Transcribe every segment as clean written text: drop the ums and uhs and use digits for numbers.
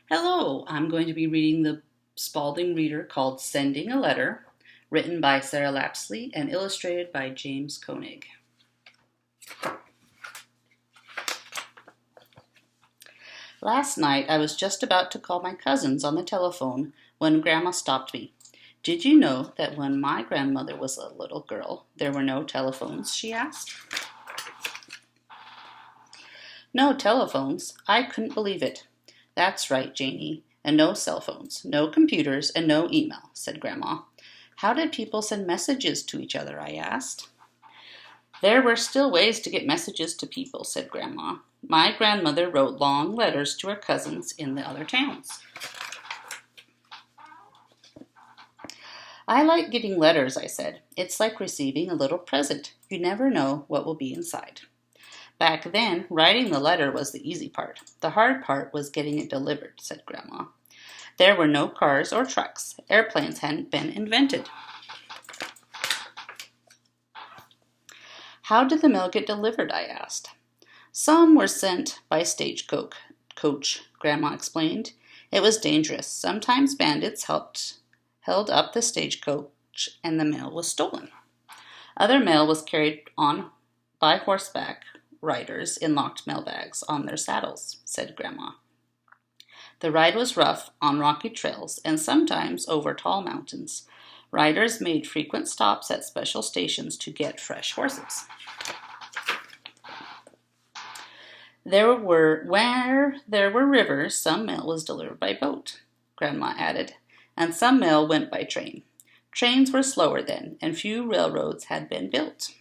Hello, I'm going to be reading the Spalding reader called Sending a Letter, written by Sarah Lapsley and illustrated by James Koenig. Last night I was just about to call my cousins on the telephone when Grandma stopped me. Did you know that when my grandmother was a little girl, there were no telephones? She asked. No telephones? I couldn't believe it. That's right, Janie, and no cell phones, no computers, and no email, said Grandma. How did people send messages to each other? I asked. There were still ways to get messages to people, said Grandma. My grandmother wrote long letters to her cousins in the other towns. I like getting letters, I said. It's like receiving a little present. You never know what will be inside. Back then, writing the letter was the easy part. The hard part was getting it delivered, said Grandma. There were no cars or trucks. Airplanes hadn't been invented. How did the mail get delivered? I asked. Some were sent by stagecoach, Grandma explained. It was dangerous. Sometimes bandits held up the stagecoach and the mail was stolen. Other mail was carried on by horseback riders in locked mailbags on their saddles, said Grandma. The ride was rough on rocky trails and sometimes over tall mountains. Riders made frequent stops at special stations to get fresh horses. Where there were rivers, some mail was delivered by boat, Grandma added, and some mail went by train. Trains were slower then, and few railroads had been built.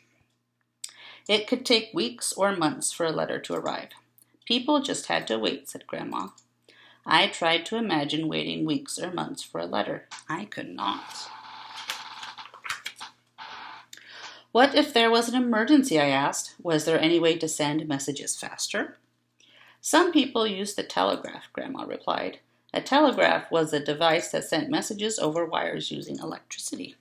It could take weeks or months for a letter to arrive. People just had to wait, said Grandma. I tried to imagine waiting weeks or months for a letter. I could not. What if there was an emergency? I asked. Was there any way to send messages faster? Some people used the telegraph, Grandma replied. A telegraph was a device that sent messages over wires using electricity.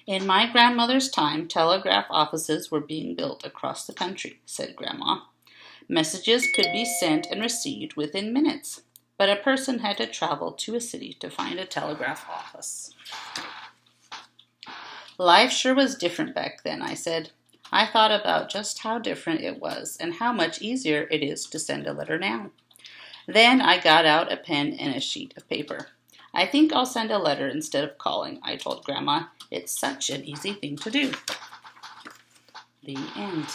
In my grandmother's time, telegraph offices were being built across the country, said Grandma. Messages could be sent and received within minutes, but a person had to travel to a city to find a telegraph office. Life sure was different back then, I said. I thought about just how different it was and how much easier it is to send a letter now. Then I got out a pen and a sheet of paper. I think I'll send a letter instead of calling, I told Grandma. It's such an easy thing to do. The end.